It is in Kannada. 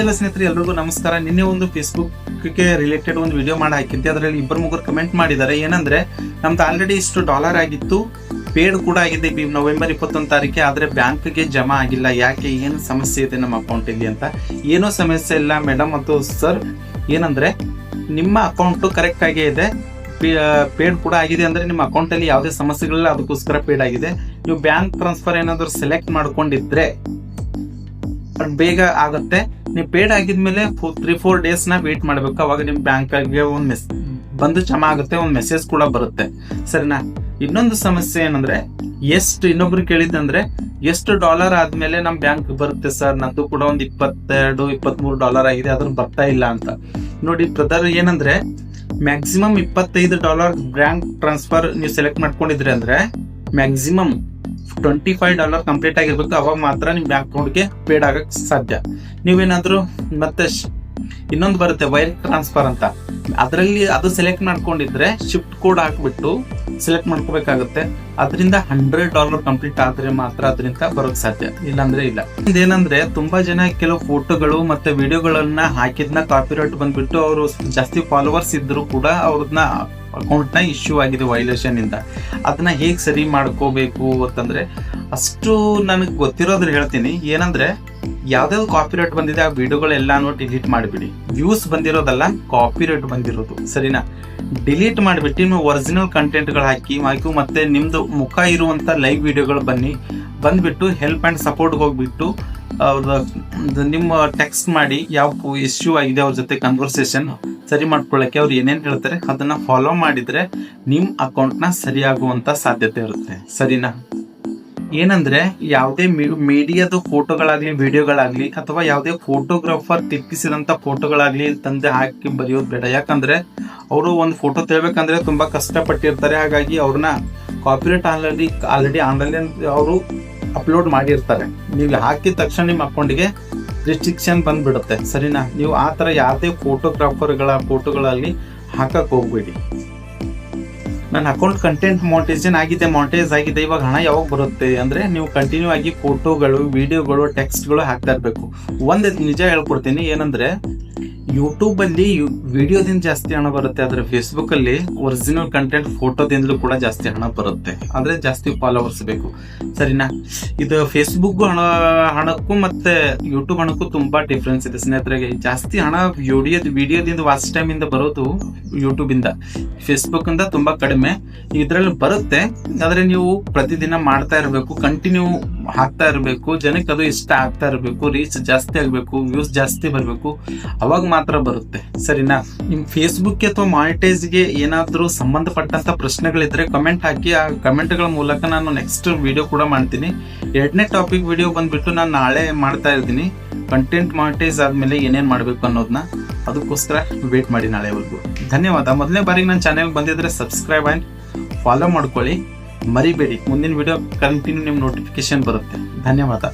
ಎಲ್ಲ ಸ್ನೇಹಿತರೆ ಎಲ್ರಿಗೂ ನಮಸ್ಕಾರ. ನಿನ್ನೆ ಒಂದು ಫೇಸ್ಬುಕ್ಗೆ ರಿಲೇಟೆಡ್ ಒಂದು ವಿಡಿಯೋ ಮಾಡಿ ಹಾಕಿದ್ದೆ. ಅದರಲ್ಲಿ ಇಬ್ಬರು ಮುಗ್ಗರು ಕಮೆಂಟ್ ಮಾಡಿದ್ದಾರೆ. ಏನಂದ್ರೆ ನಮ್ದು ಆಲ್ರೆಡಿ ಇಷ್ಟು ಡಾಲರ್ ಆಗಿತ್ತು, ಪೇಡ್ ಕೂಡ ಆಗಿದೆ ನವೆಂಬರ್ 21 ತಾರೀಕೆ, ಆದರೆ ಬ್ಯಾಂಕ್ಗೆ ಜಮಾ ಆಗಿಲ್ಲ. ಯಾಕೆ, ಏನು ಸಮಸ್ಯೆ ಇದೆ ನಮ್ಮ ಅಕೌಂಟಲ್ಲಿ ಅಂತ. ಏನೋ ಸಮಸ್ಯೆ ಇಲ್ಲ ಮೇಡಮ್ ಮತ್ತು ಸರ್. ಏನಂದ್ರೆ ನಿಮ್ಮ ಅಕೌಂಟು ಕರೆಕ್ಟ್ ಆಗೇ ಇದೆ, ಪೇಡ್ ಕೂಡ ಆಗಿದೆ. ಅಂದ್ರೆ ನಿಮ್ಮ ಅಕೌಂಟಲ್ಲಿ ಯಾವುದೇ ಸಮಸ್ಯೆಗಳಿಲ್ಲ, ಅದಕ್ಕೋಸ್ಕರ ಪೇಡ್ ಆಗಿದೆ. ನೀವು ಬ್ಯಾಂಕ್ ಟ್ರಾನ್ಸ್ಫರ್ ಏನಾದರೂ ಸೆಲೆಕ್ಟ್ ಮಾಡ್ಕೊಂಡಿದ್ರೆ ಬೇಗ ಆಗುತ್ತೆ. ನೀವು ಪೇಡ್ ಆಗಿದ್ಮೇಲೆ 3-4 ಡೇಸ್ನ ವೇಟ್ ಮಾಡಬೇಕು. ಅವಾಗ ನಿಮ್ಮ ಬ್ಯಾಂಕ್ಗೆ ಒಂದು ಬಂದು ಜಮಾ ಆಗುತ್ತೆ, ಒಂದು ಮೆಸೇಜ್ ಕೂಡ ಬರುತ್ತೆ. ಸರಿನಾ? ಇನ್ನೊಂದು ಸಮಸ್ಯೆ ಏನಂದ್ರೆ, ಇನ್ನೊಬ್ರು ಕೇಳಿದ್ದಂದ್ರೆ ಎಷ್ಟು ಡಾಲರ್ ಆದ್ಮೇಲೆ ನಮ್ ಬ್ಯಾಂಕ್ ಬರುತ್ತೆ ಸರ್? ನಂದು ಕೂಡ ಒಂದು $22-23 ಆಗಿದೆ, ಅದ್ರ ಬರ್ತಾ ಇಲ್ಲ ಅಂತ. ನೋಡಿ ಬ್ರದರ್, ಏನಂದ್ರೆ ಮ್ಯಾಕ್ಸಿಮಮ್ $25 ಬ್ಯಾಂಕ್ ಟ್ರಾನ್ಸ್ಫರ್ ನೀವು ಸೆಲೆಕ್ಟ್ ಮಾಡ್ಕೊಂಡಿದ್ರಿ ಅಂದ್ರೆ ಮ್ಯಾಕ್ಸಿಮಮ್ $25 ಕಂಪ್ಲೀಟ್ ಆಗಿರ್ಬೇಕು. ಅವಾಗ ಮಾತ್ರ ನಿಮ್ ಬ್ಯಾಂಕ್ ಅಕೌಂಟ್ಗೆ ಪೇಡ್ ಆಗಕ್ ಸಾಧ್ಯ. ನೀವೇನಾದ್ರೂ ಮತ್ತೆ ಇನ್ನೊಂದು ಬರುತ್ತೆ ವೈರ್ ಟ್ರಾನ್ಸ್ಫರ್ ಅಂತ, ಅದರಲ್ಲಿ ಅದು ಸೆಲೆಕ್ಟ್ ಮಾಡ್ಕೊಂಡಿದ್ರೆ ಶಿಫ್ಟ್ ಕೋಡ್ ಹಾಕ್ಬಿಟ್ಟು ಸೆಲೆಕ್ಟ್ ಮಾಡ್ಕೋಬೇಕಾಗುತ್ತೆ. ಅದರಿಂದ $100 ಕಂಪ್ಲೀಟ್ ಆದ್ರೆ ಮಾತ್ರ ಅದರಿಂದ ಬರೋಕ್ ಸಾಧ್ಯ, ಇಲ್ಲಾಂದ್ರೆ ಇಲ್ಲ. ಏನಂದ್ರೆ ತುಂಬಾ ಜನ ಕೆಲವು ಫೋಟೋಗಳು ಮತ್ತೆ ವಿಡಿಯೋಗಳನ್ನ ಹಾಕಿದ್ನ ಕಾಪಿರೈಟ್ ಬಂದ್ಬಿಟ್ಟು ಅವರು ಜಾಸ್ತಿ ಫಾಲೋವರ್ಸ್ ಇದ್ರು ಕೂಡ ಅವ್ರನ್ನ ಅಕೌಂಟ್ ನ ಇಶ್ಯೂ ಆಗಿದೆ ವೈಲೇಷನ್ ಇಂದ. ಅದನ್ನ ಹೇಗ್ ಸರಿ ಮಾಡ್ಕೋಬೇಕು ಅಂತಂದ್ರೆ, ಅಷ್ಟು ನನಗೆ ಗೊತ್ತಿರೋದ್ರ ಹೇಳ್ತೀನಿ. ಏನಂದ್ರೆ ಯಾವ್ದಾವ್ದು ಕಾಪಿರೈಟ್ ಬಂದಿದೆ ಆ ವಿಡಿಯೋಗಳೆಲ್ಲಾನು ಡಿಲೀಟ್ ಮಾಡಿಬಿಡಿ. ವ್ಯೂಸ್ ಬಂದಿರೋದಲ್ಲ, ಕಾಪಿರೈಟ್ ಬಂದಿರೋದು. ಸರಿನಾ? ಡಿಲೀಟ್ ಮಾಡಿಬಿಟ್ಟು ನೀವು ಒರಿಜಿನಲ್ ಕಂಟೆಂಟ್ಗಳು ಹಾಕಿ ಮತ್ತೆ ನಿಮ್ದು ಮುಖ ಇರುವಂತ ಲೈವ್ ವಿಡಿಯೋಗಳು ಬಂದ್ಬಿಟ್ಟು ಹೆಲ್ಪ್ ಅಂಡ್ ಸಪೋರ್ಟ್ ಹೋಗ್ಬಿಟ್ಟು ನಿಮ್ಮ ಟೆಕ್ಸ್ಟ್ ಮಾಡಿ ಯಾವ ಇಶ್ಯೂ ಆಗಿದೆ ಅವ್ರ ಜೊತೆ ಕನ್ವರ್ಸೇಷನ್ ಸರಿ ಮಾಡ್ಕೊಳ್ಳಕ್ಕೆ ಅವ್ರು ಏನೇನ್ ಹೇಳ್ತಾರೆ ಅದನ್ನ ಫಾಲೋ ಮಾಡಿದ್ರೆ ನಿಮ್ ಅಕೌಂಟ್ ನ ಸರಿಯಾಗುವಂತ ಸಾಧ್ಯತೆ ಇರುತ್ತೆ. ಸರಿನಾ? ಏನಂದ್ರೆ ಯಾವುದೇ ಮೀಡಿಯಾದ ಫೋಟೋಗಳಾಗ್ಲಿ ವಿಡಿಯೋಗಳಾಗ್ಲಿ ಅಥವಾ ಯಾವುದೇ ಫೋಟೋಗ್ರಾಫರ್ ತೆಕ್ಕಿಸಿದಂತ ಫೋಟೋಗಳಾಗ್ಲಿ ತಂದೆ ಹಾಕಿ ಬರೆಯೋದು ಬೇಡ. ಯಾಕಂದ್ರೆ ಅವರು ಒಂದು ಫೋಟೋ ತೆಗಿಬೇಕಂದ್ರೆ ತುಂಬಾ ಕಷ್ಟಪಟ್ಟಿರ್ತಾರೆ. ಹಾಗಾಗಿ ಅವ್ರನ್ನ ಕಾಪಿರೈಟ್ ಆಲ್ರೆಡಿ ಆನ್ಲೈನ್ ಅವರು ಅಪ್ಲೋಡ್ ಮಾಡಿರ್ತಾರೆ. ನೀವು ಹಾಕಿದ ತಕ್ಷಣ ನಿಮ್ಮ ಅಕೌಂಟ್ಗೆ ರಿಸ್ಟ್ರಿಕ್ಷನ್ ಬಂದ್ಬಿಡುತ್ತೆ. ಸರಿನಾ? ನೀವು ಆ ತರ ಯಾವುದೇ ಫೋಟೋಗ್ರಾಫರ್ಗಳ ಫೋಟೋಗಳಲ್ಲಿ ಹಾಕಕ್ ಹೋಗ್ಬೇಡಿ. ನನ್ನ ಅಕೌಂಟ್ ಕಂಟೆಂಟ್ ಮಾನಿಟೈಸ್ ಆಗಿದೆ. ಇವಾಗ ಹಣ ಯಾವಾಗ ಬರುತ್ತೆ ಅಂದ್ರೆ, ನೀವು ಕಂಟಿನ್ಯೂ ಆಗಿ ಫೋಟೋಗಳು, ವಿಡಿಯೋಗಳು, ಟೆಕ್ಸ್ಟ್ಗಳು ಹಾಕ್ತಾ ಇರ್ಬೇಕು. ನಿಜ ಹೇಳ್ಕೊಡ್ತೀನಿ. ಏನಂದ್ರೆ ಯೂಟ್ಯೂಬ್ ಅಲ್ಲಿ ವಿಡಿಯೋದಿಂದ ಜಾಸ್ತಿ ಹಣ ಬರುತ್ತೆ, ಆದ್ರೆ ಫೇಸ್ಬುಕ್ ಅಲ್ಲಿ ಒರಿಜಿನಲ್ ಕಂಟೆಂಟ್ ಫೋಟೋದಿಂದಲೂ ಕೂಡ ಜಾಸ್ತಿ ಹಣ ಬರುತ್ತೆ. ಅಂದ್ರೆ ಜಾಸ್ತಿ ಫಾಲೋವರ್ಸ್ ಬೇಕು. ಸರಿನಾ? ಇದು ಫೇಸ್ಬುಕ್ ಹಣಕ್ಕೂ ಮತ್ತೆ ಯೂಟ್ಯೂಬ್ ಹಣಕ್ಕೂ ತುಂಬಾ ಡಿಫ್ರೆನ್ಸ್ ಇದೆ ಸ್ನೇಹಿತರಿಗೆ. ಜಾಸ್ತಿ ಹಣ ವಿಡಿಯೋದಿಂದ ವಾಚ್ ಟೈಮ್ ಇಂದ ಬರೋದು ಯೂಟ್ಯೂಬ್ ಇಂದ, ಫೇಸ್ಬುಕ್ ಇಂದ ತುಂಬಾ ಕಡಿಮೆ. ಇದ್ರಲ್ಲಿ ಬರುತ್ತೆ, ಆದ್ರೆ ನೀವು ಪ್ರತಿದಿನ ಮಾಡ್ತಾ ಇರಬೇಕು, ಕಂಟಿನ್ಯೂ ಹಾಕ್ತಾ ಇರಬೇಕು. ಜನಕ್ಕೆ ಅದು ಇಷ್ಟ ಆಗ್ತಾ ಇರಬೇಕು, ರೀಚ್ ಜಾಸ್ತಿ ಆಗ್ಬೇಕು, ವ್ಯೂಸ್ ಜಾಸ್ತಿ ಬರ್ಬೇಕು, ಅವಾಗ ಮಾತ್ರ ಬರುತ್ತೆ. ಸರಿನಾ? ನಿಮ್ ಫೇಸ್ಬುಕ್ ಅಥವಾ ಮಾನಿಟೈಸ್ಗೆ ಏನಾದ್ರೂ ಸಂಬಂಧಪಟ್ಟಂತ ಪ್ರಶ್ನೆಗಳಿದ್ರೆ ಕಮೆಂಟ್ ಹಾಕಿ. ಆ ಕಮೆಂಟ್ಗಳ ಮೂಲಕ ನಾನು ನೆಕ್ಸ್ಟ್ ವಿಡಿಯೋ ಕೂಡ ಮಾಡ್ತೀನಿ. 2ನೇ ಟಾಪಿಕ್ ವಿಡಿಯೋ ಬಂದ್ಬಿಟ್ಟು ನಾನು ನಾಳೆ ಮಾಡ್ತಾ ಇದ್ದೀನಿ. ಕಂಟೆಂಟ್ ಮಾನಿಟೈಸ್ ಆದ್ಮೇಲೆ ಏನೇನ್ ಮಾಡ್ಬೇಕು ಅನ್ನೋದನ್ನ, ಅದಕ್ಕೋಸ್ಕರ ವೇಟ್ ಮಾಡಿ ನಾಳೆವರೆಗೂ. ಧನ್ಯವಾದ. ಮೊದಲನೇ ಬಾರಿಗೆ ನನ್ನ ಚಾನೆಲ್ ಬಂದಿದ್ರೆ ಸಬ್ಸ್ಕ್ರೈಬ್ ಆ್ಯಂಡ್ ಫಾಲೋ ಮಾಡ್ಕೊಳ್ಳಿ, ಮರಿಬೇಡಿ. ಮುಂದಿನ ವಿಡಿಯೋ ಕಂಟಿನ್ಯೂ ನಿಮ್ಮ ನೋಟಿಫಿಕೇಶನ್ ಬರುತ್ತೆ. ಧನ್ಯವಾದ.